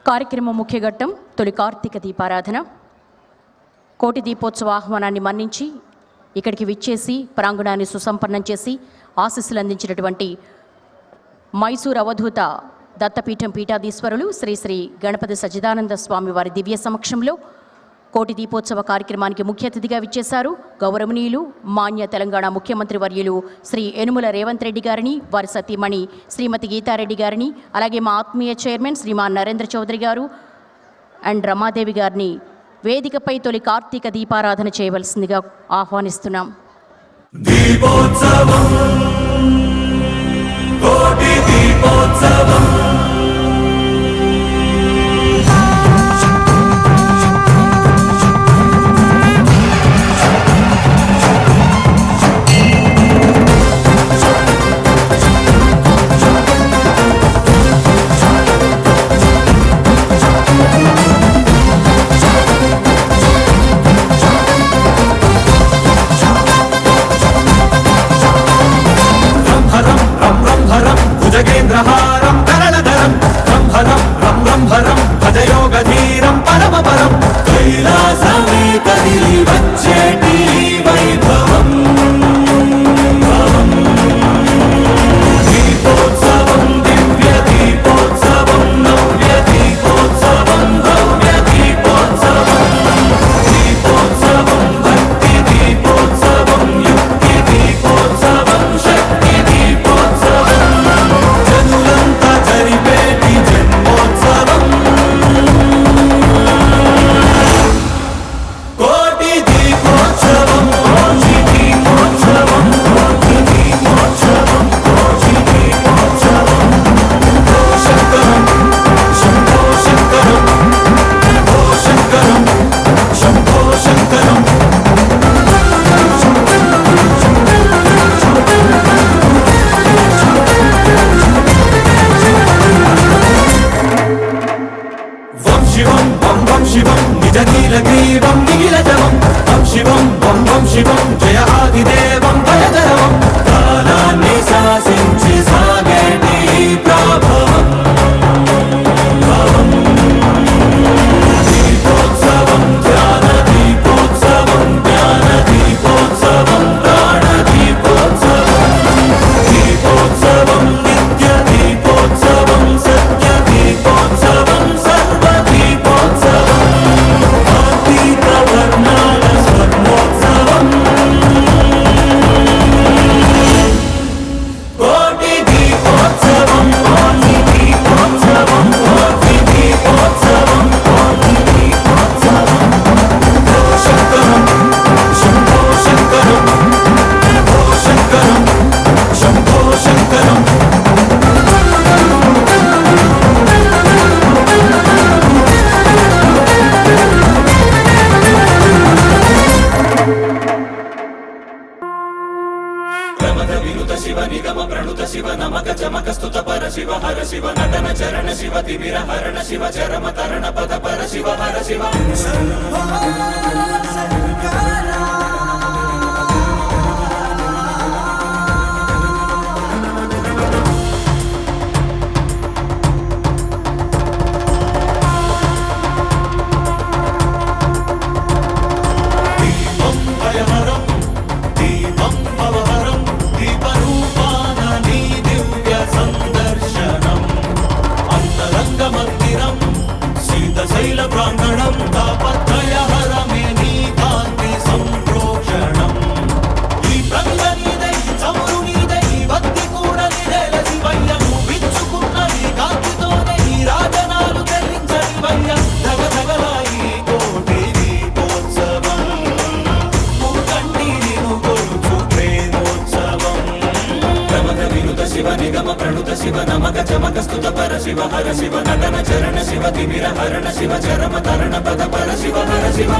కార్యక్రమం ముఖ్య ఘట్టం తొలి కార్తీక దీపారాధన. కోటి దీపోత్సవ ఆహ్వానాన్ని మన్నించి ఇక్కడికి విచ్చేసి ప్రాంగణాన్ని సుసంపన్నం చేసి ఆశీస్సులు అందించినటువంటి మైసూర్ అవధూత దత్తపీఠం పీఠాధీశ్వరులు శ్రీ శ్రీ గణపతి సచ్చిదానంద స్వామి వారి దివ్య సమక్షంలో కోటి దీపోత్సవ కార్యక్రమానికి ముఖ్య అతిథిగా విచ్చేశారు గౌరవనీయులు మాన్య తెలంగాణ ముఖ్యమంత్రి వర్యులు శ్రీ యనుమల రేవంత్ రెడ్డి గారిని, వారి సతీమణి శ్రీమతి గీతారెడ్డి గారిని, అలాగే మా ఆత్మీయ చైర్మన్ శ్రీమాన్ నరేంద్ర చౌదరి గారు అండ్ రమాదేవి గారిని వేదికపై తొలి కార్తీక దీపారాధన చేయవలసిందిగా ఆహ్వానిస్తున్నాం. దీపోత్సవం కోటి దీపోత్సవం భుజగేంద్రహారం కరళధరం బ్రహ్మరం బ్రహ్మరం భజయోగధీరం పరమపరం కైలాసమే కదిలి వచ్చేటి వైభవం దీపోత్సవం దివ్య దీపోత్సవం నవ్య దీపోత్సవం భవ్య దీపోత్సవం దీపోత్సవం భక్తి దీపోత్సవం యుక్తి దీపోత్సవం శక్తి దీపోత్సవం జనులంతా జరిపేటి జన్మోత్సవం కోటి దీపోత్సవం కోటి దీపోత్సవం కోటి దీపోత్సవం కోటి దీపోత్సవం శంకరం శంభో శంకరం ఓ శంకరం శంభో శంకరం వం శివం వం వం శివం నిజ నీలగ్రీవం నిఖిలజవం వం శివం వం వం శివం జయ ఆదిదేవం భయధరవం కాలాన్ని శాసించి సాగేటి ప్రభవం దీపోత్సవం ధ్యాన దీపోత్సవం జ్ఞాన దీపోత్సవం ప్రాణ దీపోత్సవం దీపోత్సవం నిత్య దీపోత్సవం సత్య దీపోత్సవం సర్వ దీపోత్సవం కార్తీక వర్ణాల స్వర్ణోత్సవం కోటి దీపోత్సవం కోటి దీపోత్సవం కోటి దీపోత్సవం కోటి దీపోత్సవం ఓ శంకరం శంభో శంకరం ఓ శంకరం శంభో శంకరం ప్రమద వినుత శివ నిగమ ప్రణుత శివ నమక చమక స్తుత పర శివ హర శివ నటన చరణ శివ తిమిర హరణ శివ చరమ తరణ పద పర శివ హర శివ దీపం భయహరం దీపం భవహరం దీపరూపాన నీ దివ్య సందర్శనం అంతరంగ మందిరం శీతశైల ప్రాంగణం తాపత్రయహరమే నీ కాంతి సంప్రోక్షణం ఈ ప్రంగ నీదై చమురు నీదై భక్తి కూడా నీదేల శివయ్య విచ్చుకున్న ఈ కాంతితోనే ఈ రాజనాలు చెల్లించని వయ్య ధగ ధగలాయి కోటి దీపోత్సవం ముకంటిను కొలుచు ప్రేమోత్సవం ప్రమద వినుత శివ నిగమ ప్రణుత శివ నమక చమక స్తుత పర శివ హర శివ నటన చరణ శివ తిమిర హరణ శివ చరమ తరణ పద పర శివ హర శివ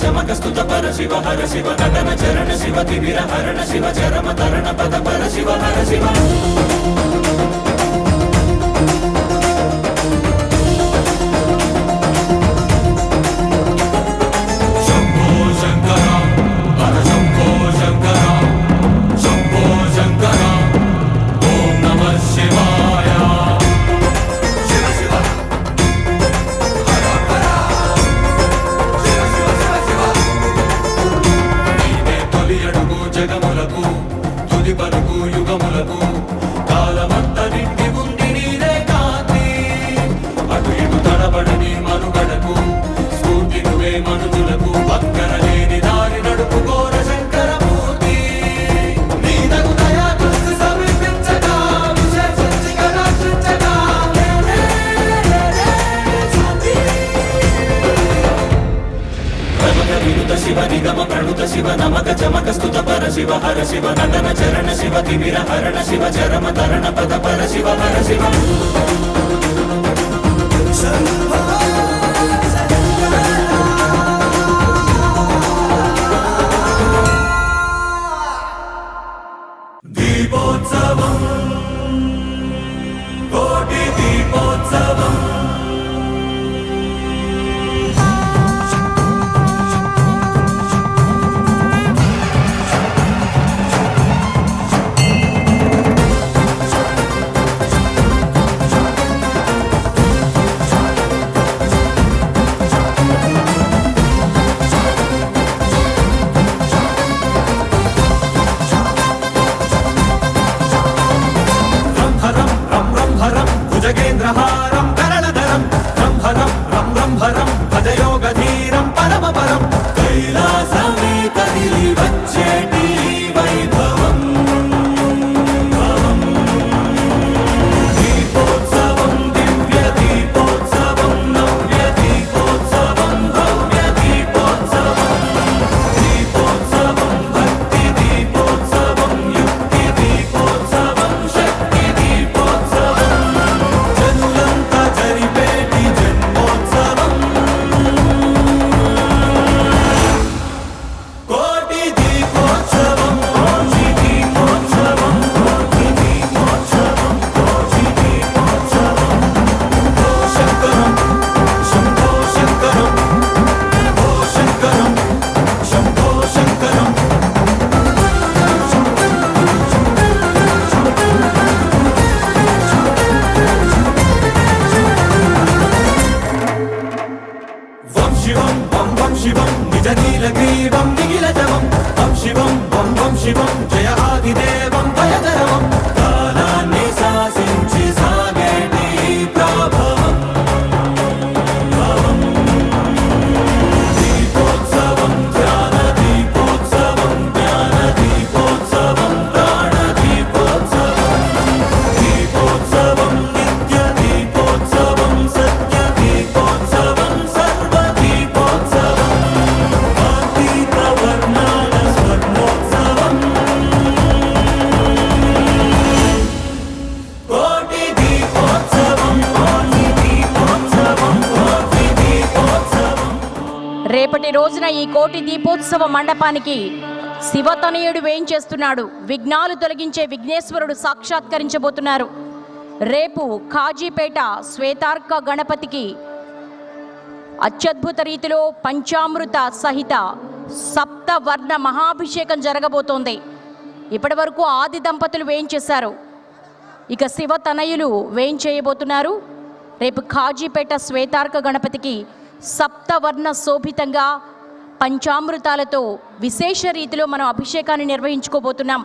చమక స్తుత పర శివ హర శివ నటన చరణ శివ తిమిర హరణ శివ చరమ తరణ పద పర శివ హర శివ జగములకు తుది పలుకు యుగములకు కాలమంత నిండి ఉంది నీరే కాంతి అటు ఇటు తడబడని మనుగడకు స్ఫూర్తి నువ్వే మనుజులకు పక్కన లేని దారి నడుపు కోర శంకరమూర్తి నీదగు దయా దృష్టి సమీపించగా విశేషించిగా రక్షించగా వినుత శివ నిగమ ప్రణుత శివ నమక చమక స్తుత పర శివ హర శివ నటన చరణ శివ తిమిర హరణ శివ చరమ తరణ పద పర శివ హర శివ దీపోత్సవం కోటి దీపోత్సవం భుజగేంద్రహారం కరళధరం బ్రహ్మరం బ్రహ్మరం భజయోగధీరం పరమపరం కైలాసమే కదిలి వచ్చేటి వైభవం దీపోత్సవం దివ్య దీపోత్సవం నవ్య దీపోత్సవం భవ్య దీపోత్సవం దీపోత్సవం భక్తి దీపోత్సవం యుక్తి దీపోత్సవం శక్తి దీపోత్సవం జనులంతా జరిపేటి జన్మోత్సవం కోటి దీపోత్సవం కోటి దీపోత్సవం కోటి దీపోత్సవం కోటి దీపోత్సవం ఓ శంకరం శంభో శంకరం ఓ శంకరం శంభో శంకరం వం శివం వం శివం నిజ నీలగ్రీవం నిఖిలజవం వం శివం వం శివం జయ ఆదిదేవం భయధరవం కాలాన్ని శాసించి సాగేటి ప్రభవం దీపోత్సవం ధ్యాన దీపోత్సవం జ్ఞాన దీపోత్సవం ప్రాణ దీపోత్సవం దీపోత్సవం నిత్య దీపోత్సవం సత్య దీపోత్సవం సర్వ దీపోత్సవం కార్తీక వర్ణాల స్వర్ణోత్సవం కోటి దీపోత్సవం కోటి దీపోత్సవం కోటి దీపోత్సవం రేపటి రోజున ఈ కోటి దీపోత్సవ మండపానికి శివతనయుడు వేయించేస్తున్నాడు. విఘ్నాలు తొలగించే విఘ్నేశ్వరుడు సాక్షాత్కరించబోతున్నారు. రేపు కాజీపేట శ్వేతార్క గణపతికి అత్యద్భుత రీతిలో పంచామృత సహిత సప్తవర్ణ మహాభిషేకం జరగబోతోంది. ఇప్పటి వరకు ఆది దంపతులు వేయించేశారు, ఇక శివ తనయులు వేయించేయబోతున్నారు. రేపు కాజీపేట శ్వేతార్క గణపతికి సప్తవర్ణ శోభితంగా పంచామృతాలతో విశేష రీతిలో మనం అభిషేకాన్ని నిర్వహించుకోబోతున్నాం.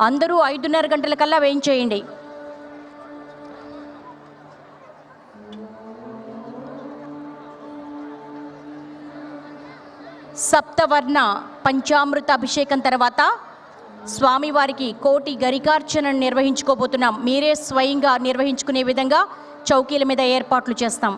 అందరూ 5:30 గంటల కల్లా వేయించేయండి. సప్తవర్ణ పంచామృత అభిషేకం తర్వాత స్వామివారికి కోటి గరికార్చనను నిర్వహించుకోబోతున్నాం. మీరే స్వయంగా నిర్వహించుకునే విధంగా చౌకీల మీద ఏర్పాట్లు చేస్తాం.